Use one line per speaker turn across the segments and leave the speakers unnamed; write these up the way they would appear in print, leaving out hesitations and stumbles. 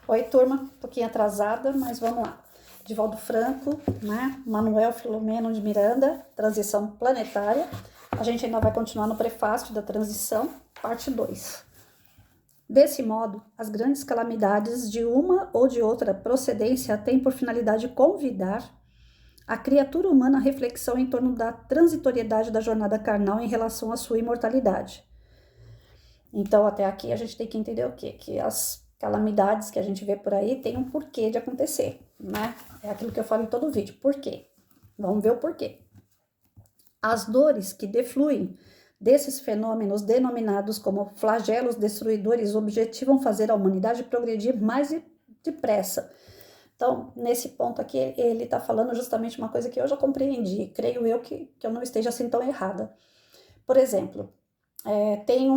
Oi, turma, um pouquinho atrasada, mas vamos lá. Divaldo Franco, né? Manuel Filomeno de Miranda, Transição Planetária. A gente ainda vai continuar no prefácio da transição, parte 2. Desse modo, as grandes calamidades de uma ou de outra procedência têm por finalidade convidar a criatura humana à reflexão em torno da transitoriedade da jornada carnal em relação à sua imortalidade. Então, até aqui a gente tem que entender o quê? Que as calamidades que a gente vê por aí têm um porquê de acontecer, né? É aquilo que eu falo em todo vídeo. Por quê? Vamos ver o porquê. As dores que defluem desses fenômenos denominados como flagelos destruidores objetivam fazer a humanidade progredir mais depressa. Então, nesse ponto aqui, ele está falando justamente uma coisa que eu já compreendi, creio eu que eu não esteja assim tão errada. Por exemplo, tem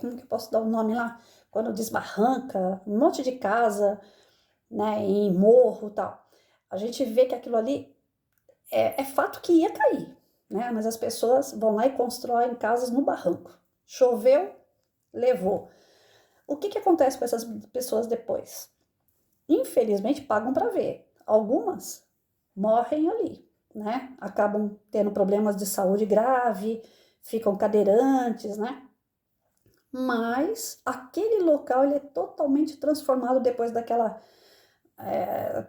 como que eu posso dar o nome lá? Quando desbarranca, um monte de casa, né, em morro e tal. A gente vê que aquilo ali é fato que ia cair, né? Mas as pessoas vão lá e constroem casas no barranco. Choveu, levou. O que acontece com essas pessoas depois? Infelizmente pagam para ver. Algumas morrem ali, né? Acabam tendo problemas de saúde grave, ficam cadeirantes, né? Mas aquele local ele é totalmente transformado depois daquela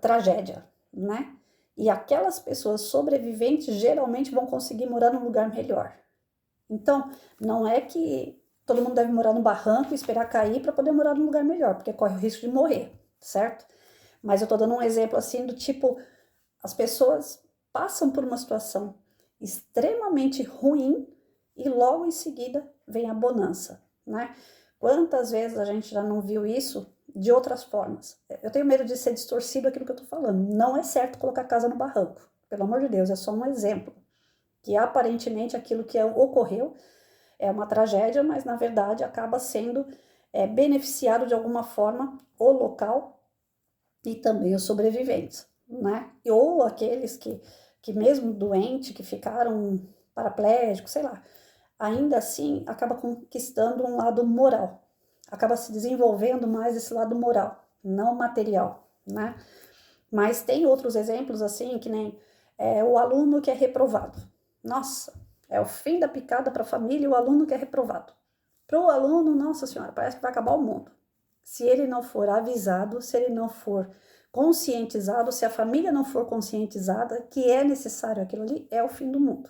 tragédia, né? E aquelas pessoas sobreviventes geralmente vão conseguir morar num lugar melhor. Então, não é que todo mundo deve morar no barranco e esperar cair para poder morar num lugar melhor, porque corre o risco de morrer, certo? Mas eu tô dando um exemplo assim do tipo, as pessoas passam por uma situação extremamente ruim e logo em seguida vem a bonança, né? Quantas vezes a gente já não viu isso de outras formas? Eu tenho medo de ser distorcido aquilo que eu tô falando. Não é certo colocar a casa no barranco. Pelo amor de Deus, é só um exemplo. Que aparentemente aquilo que ocorreu é uma tragédia, mas na verdade acaba sendo beneficiado de alguma forma o local e também os sobreviventes, né? Ou aqueles que mesmo doentes, que ficaram paraplégicos, sei lá, ainda assim acaba conquistando um lado moral, acaba se desenvolvendo mais esse lado moral, não material, né? Mas tem outros exemplos assim, que nem o aluno que é reprovado. Nossa, é o fim da picada para a família e o aluno que é reprovado. Para o aluno, nossa senhora, parece que vai acabar o mundo. Se ele não for avisado, se ele não for conscientizado, se a família não for conscientizada que é necessário aquilo ali, é o fim do mundo.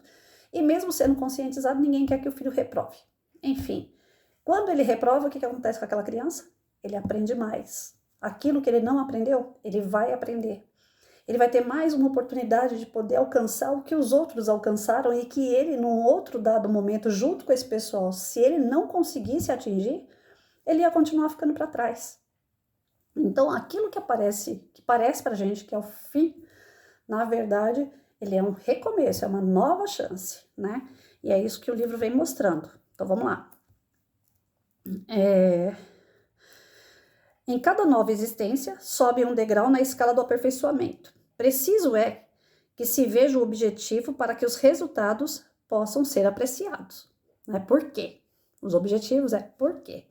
E mesmo sendo conscientizado, ninguém quer que o filho reprove. Enfim, quando ele reprova, o que acontece com aquela criança? Ele aprende mais. Aquilo que ele não aprendeu, ele vai aprender. Ele vai ter mais uma oportunidade de poder alcançar o que os outros alcançaram e que ele, num outro dado momento, junto com esse pessoal, se ele não conseguisse atingir, ele ia continuar ficando para trás. Então, aquilo que parece para a gente que é o fim, na verdade, ele é um recomeço, é uma nova chance, né? E é isso que o livro vem mostrando. Então, vamos lá. Em cada nova existência, sobe um degrau na escala do aperfeiçoamento. Preciso é que se veja o objetivo para que os resultados possam ser apreciados. Né? Por quê? Os objetivos é por quê?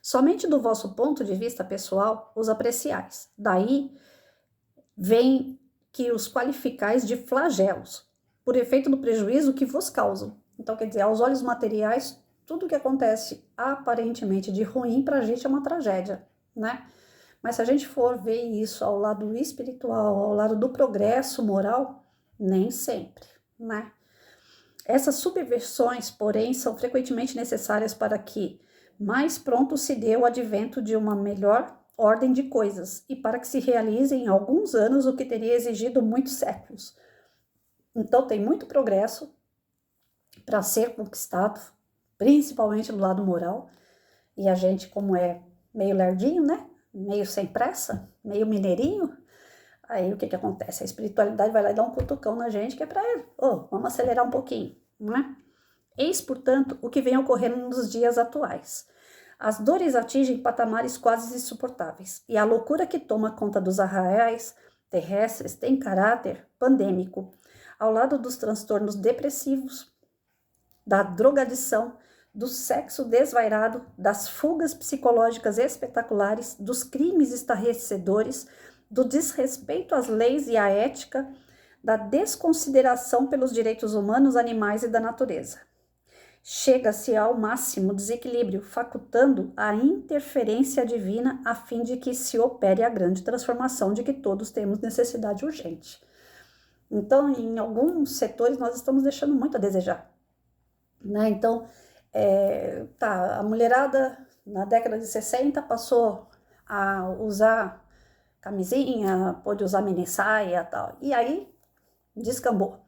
Somente do vosso ponto de vista pessoal os apreciais. Daí vem que os qualificais de flagelos, por efeito do prejuízo que vos causam. Então, quer dizer, aos olhos materiais, tudo que acontece aparentemente de ruim para a gente é uma tragédia, né? Mas se a gente for ver isso ao lado espiritual, ao lado do progresso moral, nem sempre, né? Essas subversões, porém, são frequentemente necessárias para que mais pronto se dê o advento de uma melhor ordem de coisas e para que se realize em alguns anos o que teria exigido muitos séculos. Então, tem muito progresso para ser conquistado, principalmente do lado moral, e a gente, como é meio lerdinho, né? Meio sem pressa, meio mineirinho, aí o que acontece? A espiritualidade vai lá e dá um cutucão na gente, que é para ele, vamos acelerar um pouquinho, né? Eis, portanto, o que vem ocorrendo nos dias atuais. As dores atingem patamares quase insuportáveis, e a loucura que toma conta dos arraiais terrestres tem caráter pandêmico. Ao lado dos transtornos depressivos, da drogadição, do sexo desvairado, das fugas psicológicas espetaculares, dos crimes estarrecedores, do desrespeito às leis e à ética, da desconsideração pelos direitos humanos, animais e da natureza. Chega-se ao máximo desequilíbrio, facultando a interferência divina a fim de que se opere a grande transformação de que todos temos necessidade urgente. Então, em alguns setores, nós estamos deixando muito a desejar, né? Então, a mulherada na década de 60 passou a usar camisinha, pôde usar mini saia e tal, e aí descambou.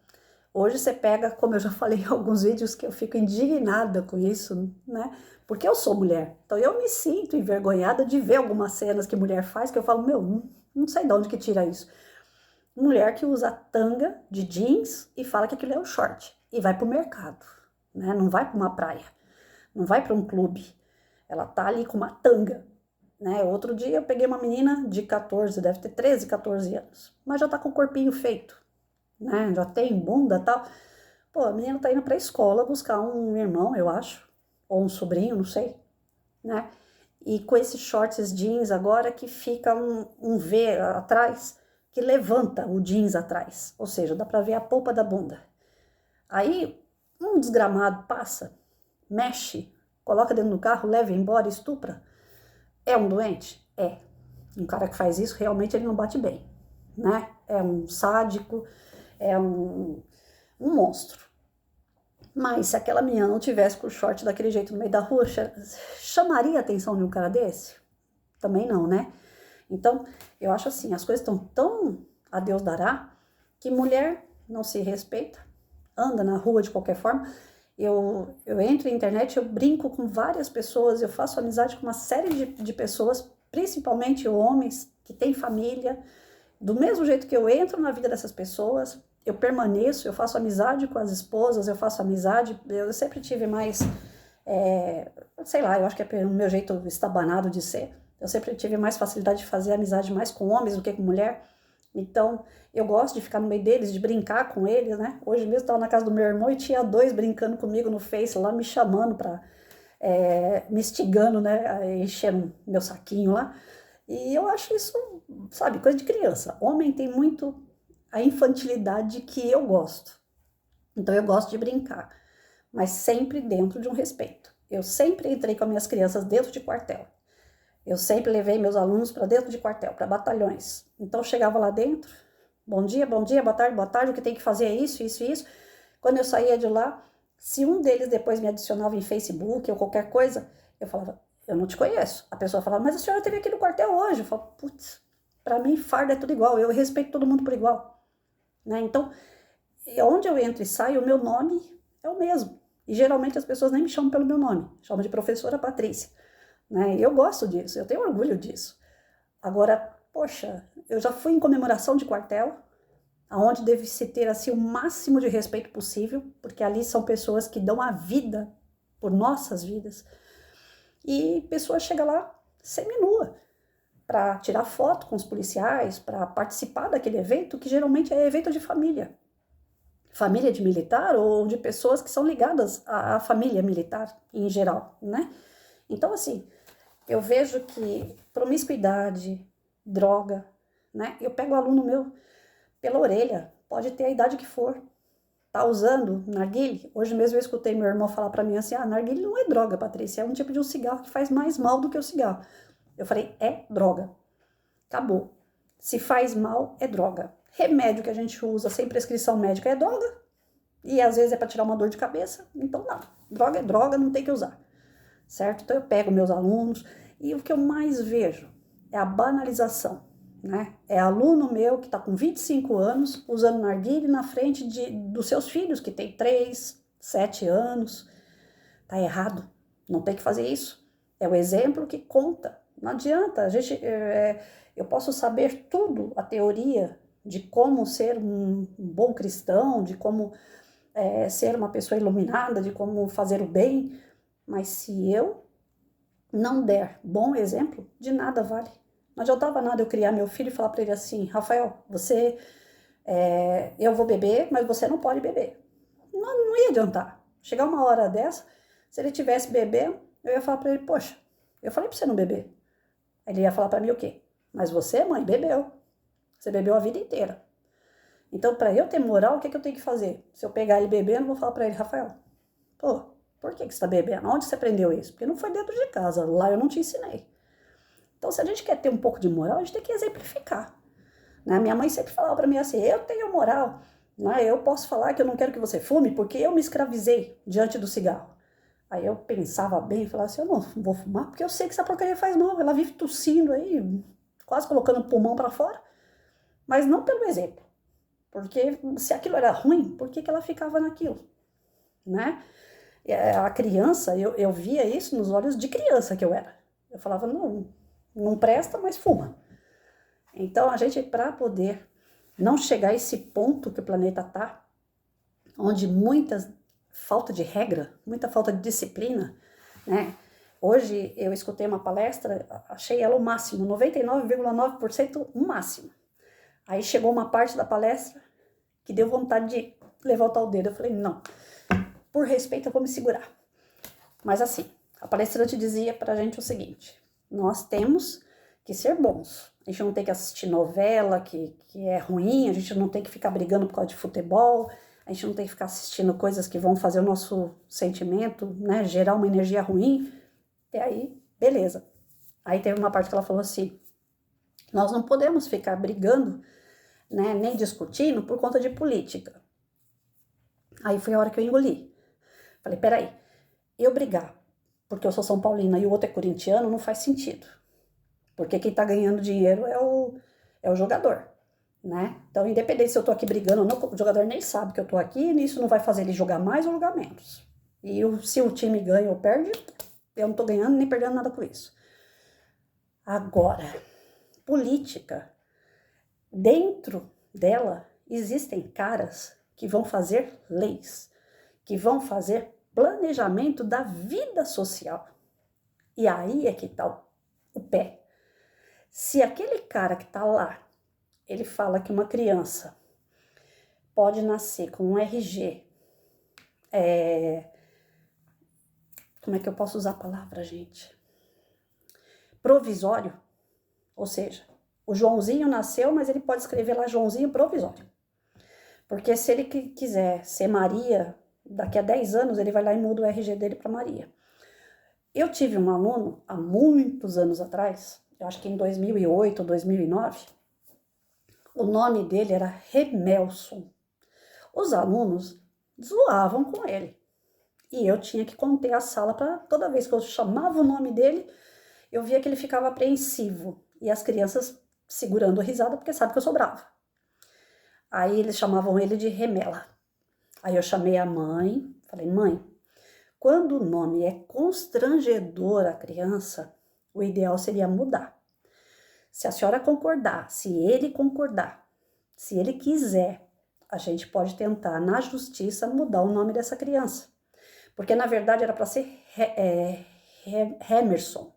Hoje você pega, como eu já falei em alguns vídeos, que eu fico indignada com isso, né? Porque eu sou mulher, então eu me sinto envergonhada de ver algumas cenas que mulher faz, que eu falo, não sei de onde que tira isso. Mulher que usa tanga de jeans e fala que aquilo é um short, e vai pro mercado, né? Não vai para uma praia, não vai para um clube, ela tá ali com uma tanga, né? Outro dia eu peguei uma menina de 14, deve ter 13, 14 anos, mas já tá com o corpinho feito, né? Já tem bunda e tal. Pô, a menina tá indo pra escola buscar um irmão, eu acho, ou um sobrinho, não sei, né? E com esses shorts jeans agora que fica um V atrás, que levanta o jeans atrás, ou seja, dá pra ver a polpa da bunda. Aí um desgramado passa, mexe, coloca dentro do carro, leva embora, estupra. É um doente? É. Um cara que faz isso, realmente ele não bate bem, né? É um sádico, é um monstro. Mas se aquela menina não tivesse com o short daquele jeito no meio da rua, chamaria a atenção de um cara desse? Também não, né? Então, eu acho assim, as coisas estão tão a Deus dará, que mulher não se respeita, anda na rua de qualquer forma. Eu entro na internet, eu brinco com várias pessoas, eu faço amizade com uma série de pessoas, principalmente homens que têm família. Do mesmo jeito que eu entro na vida dessas pessoas, eu permaneço, eu faço amizade com as esposas, eu faço amizade, eu sempre tive mais, sei lá, eu acho que é o meu jeito estabanado de ser, eu sempre tive mais facilidade de fazer amizade mais com homens do que com mulher, então eu gosto de ficar no meio deles, de brincar com eles, né? Hoje mesmo eu estava na casa do meu irmão e tinha 2 brincando comigo no Face, lá me chamando para, me instigando, né, enchendo meu saquinho lá. E eu acho isso, sabe, coisa de criança. Homem tem muito a infantilidade que eu gosto. Então eu gosto de brincar, mas sempre dentro de um respeito. Eu sempre entrei com as minhas crianças dentro de quartel. Eu sempre levei meus alunos para dentro de quartel, para batalhões. Então eu chegava lá dentro, bom dia, boa tarde, o que tem que fazer é isso, isso e isso. Quando eu saía de lá, se um deles depois me adicionava em Facebook ou qualquer coisa, eu falava, eu não te conheço. A pessoa falava, mas a senhora esteve aqui no quartel hoje. Eu falava, putz, pra mim farda é tudo igual, eu respeito todo mundo por igual, né? Então, onde eu entro e saio, o meu nome é o mesmo. E geralmente as pessoas nem me chamam pelo meu nome, chamam de professora Patrícia, né? E eu gosto disso, eu tenho orgulho disso. Agora, poxa, eu já fui em comemoração de quartel, aonde deve se ter assim o máximo de respeito possível, porque ali são pessoas que dão a vida por nossas vidas. E pessoa chega lá seminua para tirar foto com os policiais, para participar daquele evento, que geralmente é evento de família. Família de militar ou de pessoas que são ligadas à família militar em geral, né? Então, assim, eu vejo que promiscuidade, droga, né? Eu pego o aluno meu pela orelha, pode ter a idade que for, tá usando narguilé. Hoje mesmo eu escutei meu irmão falar para mim assim, narguilé não é droga, Patrícia, é um tipo de um cigarro que faz mais mal do que o cigarro. Eu falei, é droga. Acabou. Se faz mal, é droga. Remédio que a gente usa sem prescrição médica é droga. E às vezes é para tirar uma dor de cabeça. Então não, droga é droga, não tem que usar. Certo? Então eu pego meus alunos e o que eu mais vejo é a banalização, né? É aluno meu que está com 25 anos usando narguilé na frente dos seus filhos que tem 3, 7 anos. Tá errado, não tem que fazer isso. É o exemplo que conta. Não adianta, eu posso saber tudo, a teoria de como ser um bom cristão, de como ser uma pessoa iluminada, de como fazer o bem, mas se eu não der bom exemplo, de nada vale. Não adiantava nada eu criar meu filho e falar para ele assim, Rafael, eu vou beber, mas você não pode beber. Não ia adiantar. Chegar uma hora dessa, Se ele tivesse bebendo, eu ia falar para ele, poxa, eu falei para você não beber. Ele ia falar para mim o quê? Mas você, mãe, bebeu. Você bebeu a vida inteira. Então, para eu ter moral, o que eu tenho que fazer? Se eu pegar ele bebendo, eu vou falar para ele, Rafael, pô, por que você está bebendo? Onde você aprendeu isso? Porque não foi dentro de casa, lá eu não te ensinei. Então, se a gente quer ter um pouco de moral, a gente tem que exemplificar. Né? Minha mãe sempre falava para mim assim, eu tenho moral, né? Eu posso falar que eu não quero que você fume porque eu me escravizei diante do cigarro. Aí eu pensava bem e falava assim, eu não vou fumar porque eu sei que essa porcaria faz mal. Ela vive tossindo aí, quase colocando o pulmão para fora, mas não pelo exemplo. Porque se aquilo era ruim, por que ela ficava naquilo? Né? A criança, eu via isso nos olhos de criança que eu era. Eu falava, não presta, mas fuma. Então, a gente, para poder não chegar a esse ponto que o planeta está, onde muita falta de regra, muita falta de disciplina, né? Hoje eu escutei uma palestra, achei ela o máximo, 99,9% o máximo. Aí chegou uma parte da palestra que deu vontade de levantar o dedo. Eu falei, não, por respeito eu vou me segurar. Mas assim, a palestrante dizia pra gente o seguinte, nós temos que ser bons. A gente não tem que assistir novela que é ruim, a gente não tem que ficar brigando por causa de futebol, a gente não tem que ficar assistindo coisas que vão fazer o nosso sentimento, né, gerar uma energia ruim. E aí, beleza. Aí teve uma parte que ela falou assim, nós não podemos ficar brigando, né, nem discutindo por conta de política. Aí foi a hora que eu engoli. Falei, peraí, eu brigar porque eu sou São Paulina e o outro é corintiano não faz sentido. Porque quem tá ganhando dinheiro é o jogador, né? Então, independente se eu tô aqui brigando ou não, o jogador nem sabe que eu tô aqui e isso não vai fazer ele jogar mais ou jogar menos. E se o time ganha ou perde, eu não tô ganhando nem perdendo nada com isso. Agora, política, dentro dela existem caras que vão fazer leis, que vão fazer planejamento da vida social. E aí é que tá o pé. Se aquele cara que tá lá, ele fala que uma criança pode nascer com um RG, como é que eu posso usar a palavra, gente? Provisório, ou seja, o Joãozinho nasceu, mas ele pode escrever lá Joãozinho provisório. Porque se ele quiser ser Maria, daqui a 10 anos ele vai lá e muda o RG dele para Maria. Eu tive um aluno, há muitos anos atrás, eu acho que em 2008 ou 2009, o nome dele era Remelson. Os alunos zoavam com ele. E eu tinha que conter a sala para toda vez que eu chamava o nome dele, eu via que ele ficava apreensivo. E as crianças segurando a risada, porque sabe que eu sou brava. Aí eles chamavam ele de Remela. Aí eu chamei a mãe, falei, mãe, quando o nome é constrangedor à criança, o ideal seria mudar. Se a senhora concordar, se ele concordar, se ele quiser, a gente pode tentar na justiça mudar o nome dessa criança. Porque na verdade era para ser Hemerson.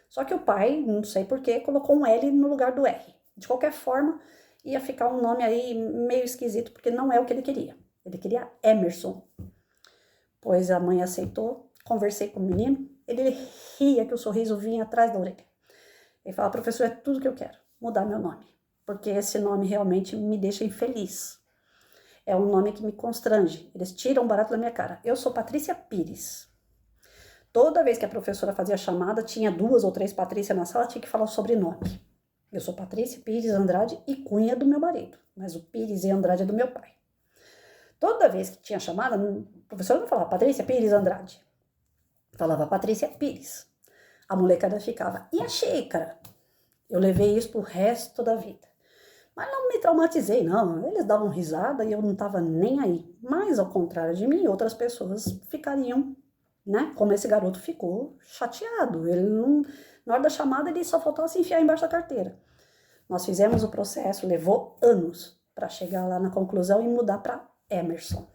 Só que o pai, não sei porquê, colocou um L no lugar do R. De qualquer forma, ia ficar um nome aí meio esquisito, porque não é o que ele queria. Ele queria Emerson. Pois a mãe aceitou, conversei com o menino, ele ria que o sorriso vinha atrás da orelha. Ele fala, professor, é tudo que eu quero, mudar meu nome. Porque esse nome realmente me deixa infeliz. É um nome que me constrange. Eles tiram o barato da minha cara. Eu sou Patrícia Pires. Toda vez que a professora fazia chamada, tinha 2 ou 3 Patrícia na sala, tinha que falar o sobrenome. Eu sou Patrícia Pires Andrade e Cunha do meu marido. Mas o Pires e Andrade é do meu pai. Toda vez que tinha chamada, a professora não falava Patrícia Pires Andrade. Falava Patrícia Pires. A molecada ficava, e a xícara? Eu levei isso pro resto da vida. Mas não me traumatizei, não. Eles davam risada e eu não tava nem aí. Mas, ao contrário de mim, outras pessoas ficariam, né? Como esse garoto ficou chateado. Ele não, na hora da chamada, ele só faltava se enfiar embaixo da carteira. Nós fizemos o processo, levou anos para chegar lá na conclusão e mudar para Emerson.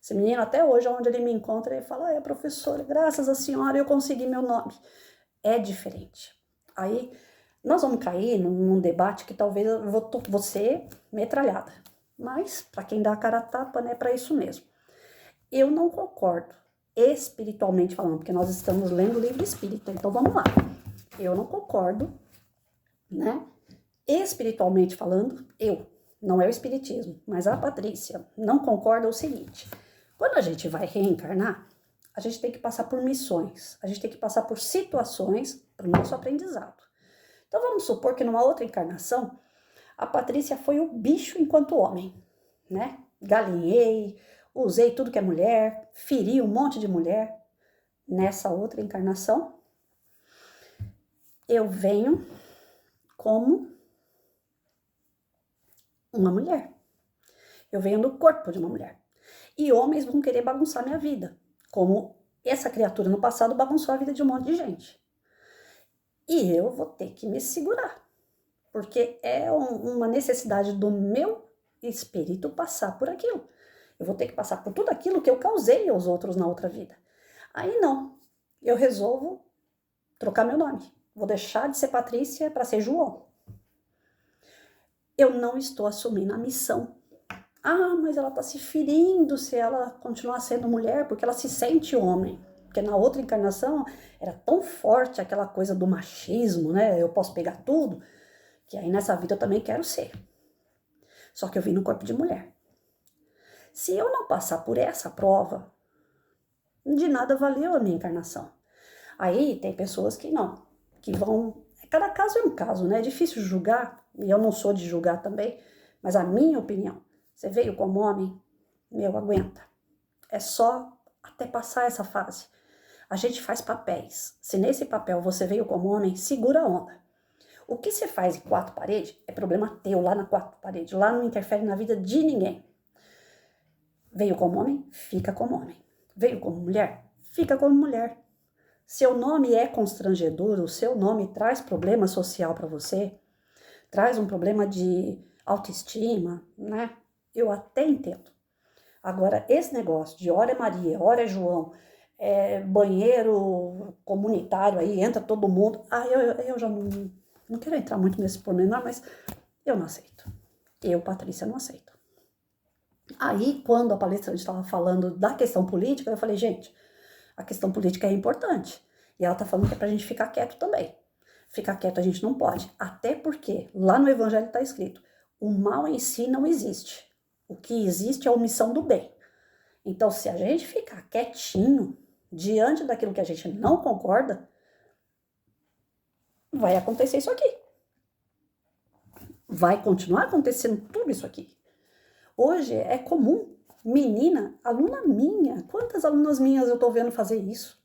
Esse menino, até hoje, onde ele me encontra, ele fala, professora, graças à senhora eu consegui meu nome. É diferente. Aí, nós vamos cair num debate que talvez eu vou ser metralhada. Mas, para quem dá a cara a tapa, né, para isso mesmo. Eu não concordo espiritualmente falando, porque nós estamos lendo o livro espírita, então vamos lá. Eu não concordo, né? Espiritualmente falando, não é o espiritismo, mas a Patrícia não concorda o seguinte: quando a gente vai reencarnar, a gente tem que passar por missões, a gente tem que passar por situações para o nosso aprendizado. Então vamos supor que numa outra encarnação, a Patrícia foi o bicho enquanto homem, né? Galinhei, usei tudo que é mulher, feri um monte de mulher. Nessa outra encarnação, eu venho como uma mulher. Eu venho do corpo de uma mulher. E homens vão querer bagunçar minha vida, como essa criatura no passado bagunçou a vida de um monte de gente. E eu vou ter que me segurar, porque é uma necessidade do meu espírito passar por aquilo. Eu vou ter que passar por tudo aquilo que eu causei aos outros na outra vida. Aí não, eu resolvo trocar meu nome. Vou deixar de ser Patrícia para ser João. Eu não estou assumindo a missão. Ah, mas ela está se ferindo se ela continuar sendo mulher, porque ela se sente homem. Porque na outra encarnação era tão forte aquela coisa do machismo, né? Eu posso pegar tudo, que aí nessa vida eu também quero ser. Só que eu vim no corpo de mulher. Se eu não passar por essa prova, de nada valeu a minha encarnação. Aí tem pessoas que não, que vão... Cada caso é um caso, né? É difícil julgar, e eu não sou de julgar também, mas a minha opinião, você veio como homem, aguenta. É só até passar essa fase. A gente faz papéis. Se nesse papel você veio como homem, segura a onda. O que você faz em quatro paredes é problema teu lá na quatro paredes. Lá não interfere na vida de ninguém. Veio como homem, fica como homem. Veio como mulher, fica como mulher. Seu nome é constrangedor, o seu nome traz problema social para você, traz um problema de autoestima, né? Eu até entendo. Agora, esse negócio de hora é Maria, hora é João, banheiro comunitário aí, entra todo mundo. Eu já não quero entrar muito nesse pormenor, mas eu não aceito. Eu, Patrícia, não aceito. Aí, quando a palestrante estava falando da questão política, eu falei, gente, a questão política é importante. E ela está falando que é para a gente ficar quieto também. Ficar quieto a gente não pode. Até porque lá no Evangelho está escrito, o mal em si não existe. O que existe é a omissão do bem. Então, se a gente ficar quietinho, diante daquilo que a gente não concorda, vai acontecer isso aqui. Vai continuar acontecendo tudo isso aqui. Hoje é comum, menina, aluna minha, quantas alunas minhas eu tô vendo fazer isso?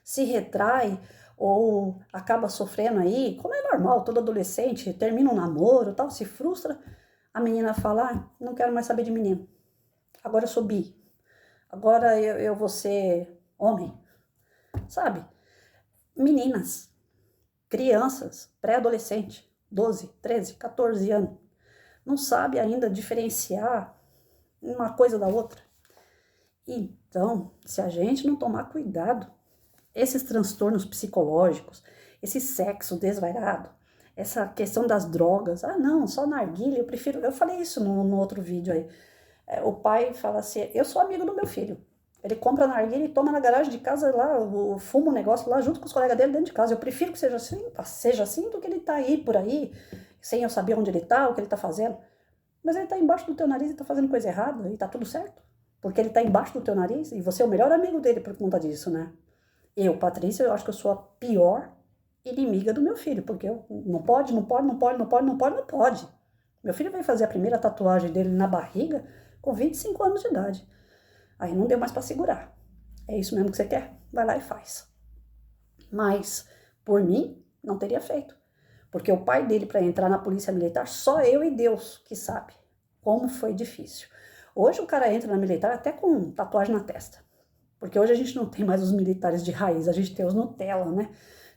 Se retrai ou acaba sofrendo aí, como é normal, todo adolescente termina um namoro, tal, se frustra, a menina fala, não quero mais saber de menino, agora eu sou bi, agora eu vou ser homem, sabe? Meninas, crianças, pré-adolescente, 12, 13, 14 anos, não sabe ainda diferenciar uma coisa da outra. Então, se a gente não tomar cuidado, esses transtornos psicológicos, esse sexo desvairado, essa questão das drogas, não, só narguilha, eu prefiro... Eu falei isso no outro vídeo aí. O pai fala assim, eu sou amigo do meu filho. Ele compra narguilha e toma na garagem de casa lá, fuma um negócio lá junto com os colegas dele dentro de casa. Eu prefiro que seja assim do que ele tá aí por aí, sem eu saber onde ele tá, o que ele tá fazendo. Mas ele tá embaixo do teu nariz e tá fazendo coisa errada e tá tudo certo. Porque ele tá embaixo do teu nariz e você é o melhor amigo dele por conta disso, né? Eu, Patrícia, eu acho que eu sou a pior inimiga do meu filho, porque eu não pode. Meu filho veio fazer a primeira tatuagem dele na barriga com 25 anos de idade. Aí não deu mais pra segurar. É isso mesmo que você quer? Vai lá e faz. Mas, por mim, não teria feito. Porque o pai dele, para entrar na polícia militar, só eu e Deus que sabe como foi difícil. Hoje o cara entra na militar até com tatuagem na testa. Porque hoje a gente não tem mais os militares de raiz, a gente tem os Nutella, né?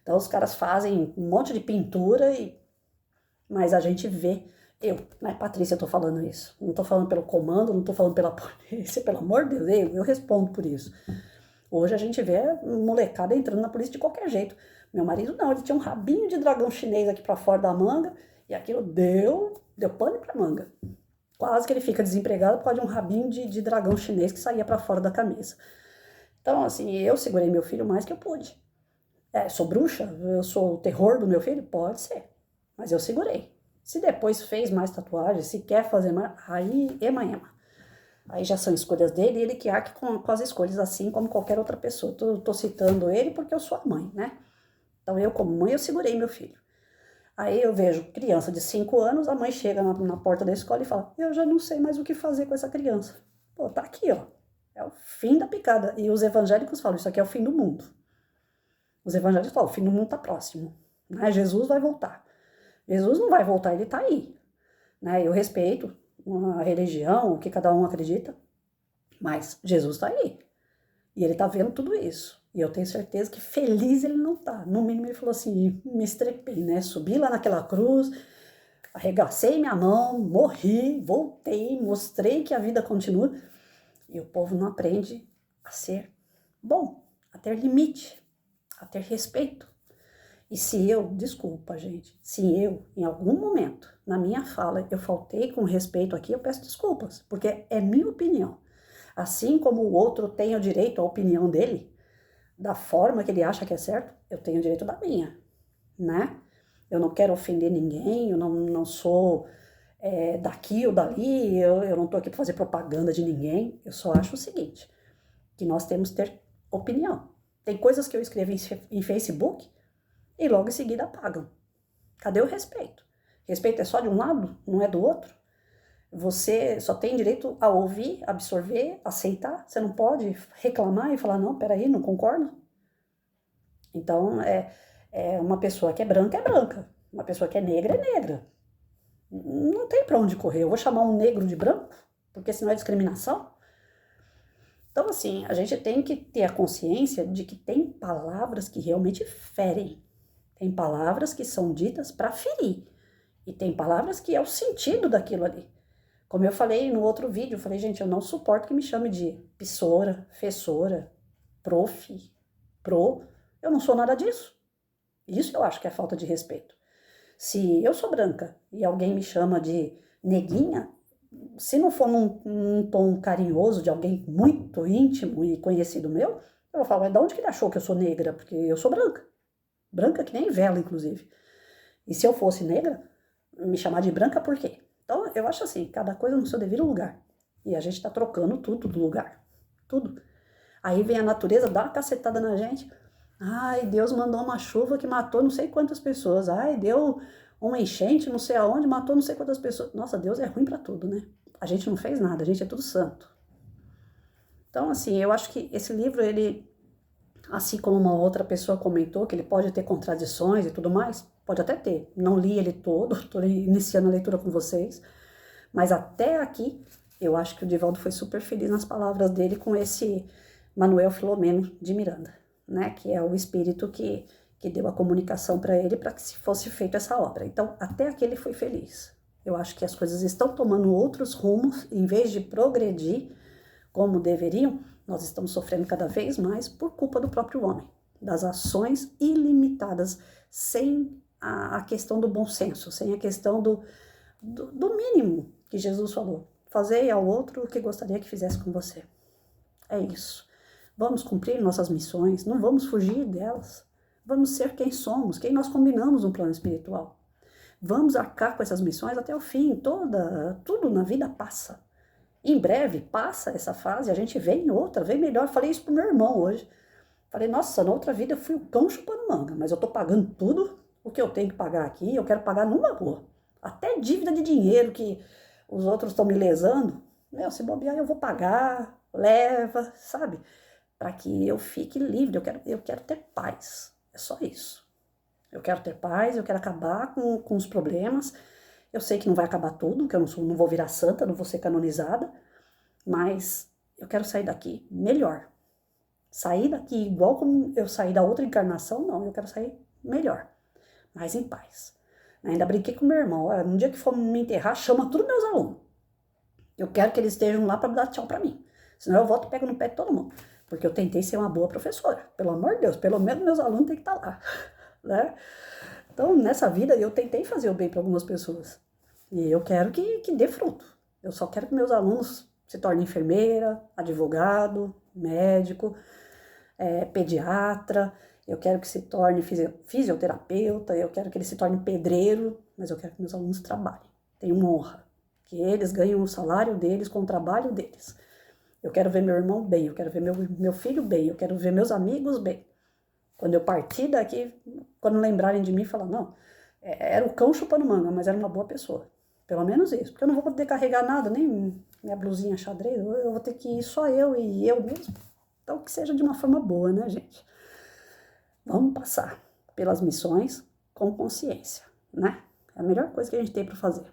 Então os caras fazem um monte de pintura, mas a gente vê. Eu, né, Patrícia, eu tô falando isso. Não tô falando pelo comando, não tô falando pela polícia, pelo amor de Deus, eu respondo por isso. Hoje a gente vê molecada entrando na polícia de qualquer jeito. Meu marido não, ele tinha um rabinho de dragão chinês aqui pra fora da manga, e aquilo deu pano pra manga. Quase que ele fica desempregado por causa de um rabinho de dragão chinês que saía para fora da camisa. Então, assim, eu segurei meu filho mais que eu pude. Sou bruxa? Eu sou o terror do meu filho? Pode ser. Mas eu segurei. Se depois fez mais tatuagens, se quer fazer mais, aí ema. Aí já são escolhas dele e ele que arque com as escolhas, assim como qualquer outra pessoa. Tô citando ele porque eu sou a mãe, né? Então eu, como mãe, eu segurei meu filho. Aí eu vejo criança de 5 anos, a mãe chega na porta da escola e fala, eu já não sei mais o que fazer com essa criança. Pô, tá aqui, ó. É o fim da picada. E os evangélicos falam, isso aqui é o fim do mundo. Os evangélicos falam, o fim do mundo tá próximo. Né? Jesus vai voltar. Jesus não vai voltar, ele tá aí. Né? Eu respeito a religião, o que cada um acredita, mas Jesus tá aí. E ele tá vendo tudo isso. E eu tenho certeza que feliz ele não tá. No mínimo ele falou assim, me estrepei, né? Subi lá naquela cruz, arregacei minha mão, morri, voltei, mostrei que a vida continua. E o povo não aprende a ser bom, a ter limite, a ter respeito. E se eu, desculpa gente, se eu, em algum momento, na minha fala, eu faltei com respeito aqui, eu peço desculpas, porque é minha opinião. Assim como o outro tem o direito à opinião dele, da forma que ele acha que é certo, eu tenho o direito da minha, né? Eu não quero ofender ninguém, eu não sou daqui ou dali, eu não tô aqui para fazer propaganda de ninguém, eu só acho o seguinte, que nós temos que ter opinião. Tem coisas que eu escrevo em Facebook e logo em seguida apagam. Cadê o respeito? Respeito é só de um lado, não é do outro? Você só tem direito a ouvir, absorver, aceitar. Você não pode reclamar e falar, não, peraí, não concordo. Então, uma pessoa que é branca. Uma pessoa que é negra. Não tem pra onde correr. Eu vou chamar um negro de branco, porque senão é discriminação. Então, assim, a gente tem que ter a consciência de que tem palavras que realmente ferem. Tem palavras que são ditas para ferir. E tem palavras que é o sentido daquilo ali. Como eu falei no outro vídeo, eu falei, gente, eu não suporto que me chame de pissora, fessora, prof, pro. Eu não sou nada disso. Isso eu acho que é falta de respeito. Se eu sou branca e alguém me chama de neguinha, se não for num tom carinhoso de alguém muito íntimo e conhecido meu, eu vou falar, mas de onde que ele achou que eu sou negra? Porque eu sou branca. Branca que nem vela, inclusive. E se eu fosse negra, me chamar de branca por quê? Então, eu acho assim, cada coisa no seu devido lugar. E a gente tá trocando tudo do lugar. Tudo. Aí vem a natureza, dá uma cacetada na gente. Ai, Deus mandou uma chuva que matou não sei quantas pessoas. Ai, deu uma enchente não sei aonde, matou não sei quantas pessoas. Nossa, Deus é ruim pra tudo, né? A gente não fez nada, a gente é tudo santo. Então, assim, eu acho que esse livro, ele, assim como uma outra pessoa comentou, que ele pode ter contradições e tudo mais, pode até ter. Não li ele todo, estou iniciando a leitura com vocês, mas até aqui eu acho que o Divaldo foi super feliz nas palavras dele com esse Manuel Filomeno de Miranda, né? Que é o espírito que deu a comunicação para ele para que se fosse feita essa obra. Então, até aqui ele foi feliz. Eu acho que as coisas estão tomando outros rumos, em vez de progredir como deveriam, nós estamos sofrendo cada vez mais por culpa do próprio homem, das ações ilimitadas, sem a questão do bom senso, sem a questão do mínimo que Jesus falou. Fazei ao outro o que gostaria que fizesse com você. É isso. Vamos cumprir nossas missões, não vamos fugir delas. Vamos ser quem somos, quem nós combinamos no plano espiritual. Vamos arcar com essas missões até o fim. Tudo na vida passa. Em breve passa essa fase, a gente vem em outra, vem melhor. Falei isso pro meu irmão hoje. Falei, nossa, na outra vida eu fui o cão chupando manga, mas eu tô pagando tudo o que eu tenho que pagar aqui, eu quero pagar numa boa. Até dívida de dinheiro que os outros estão me lesando, se bobear eu vou pagar, leva, sabe? Para que eu fique livre, eu quero ter paz, é só isso. Eu quero ter paz, eu quero acabar com os problemas. Eu sei que não vai acabar tudo, que eu não vou virar santa, não vou ser canonizada, mas eu quero sair daqui melhor. Sair daqui igual como eu saí da outra encarnação, não, eu quero sair melhor, mais em paz. Ainda brinquei com meu irmão, no dia que for me enterrar, chama todos meus alunos. Eu quero que eles estejam lá para dar tchau para mim, senão eu volto e pego no pé de todo mundo, porque eu tentei ser uma boa professora, pelo amor de Deus, pelo menos meus alunos têm que estar lá, né? Então, nessa vida, eu tentei fazer o bem para algumas pessoas. E eu quero que dê fruto. Eu só quero que meus alunos se tornem enfermeira, advogado, médico, pediatra, eu quero que se torne fisioterapeuta, eu quero que ele se torne pedreiro, mas eu quero que meus alunos trabalhem, tenham honra, que eles ganhem o salário deles com o trabalho deles. Eu quero ver meu irmão bem, eu quero ver meu filho bem, eu quero ver meus amigos bem. Quando eu partir daqui, quando lembrarem de mim, falar, não, era o cão chupando manga, mas era uma boa pessoa. Pelo menos isso, porque eu não vou poder carregar nada, nem minha blusinha xadrez, eu vou ter que ir só eu e eu mesmo. Então, que seja de uma forma boa, né, gente? Vamos passar pelas missões com consciência, né? É a melhor coisa que a gente tem para fazer.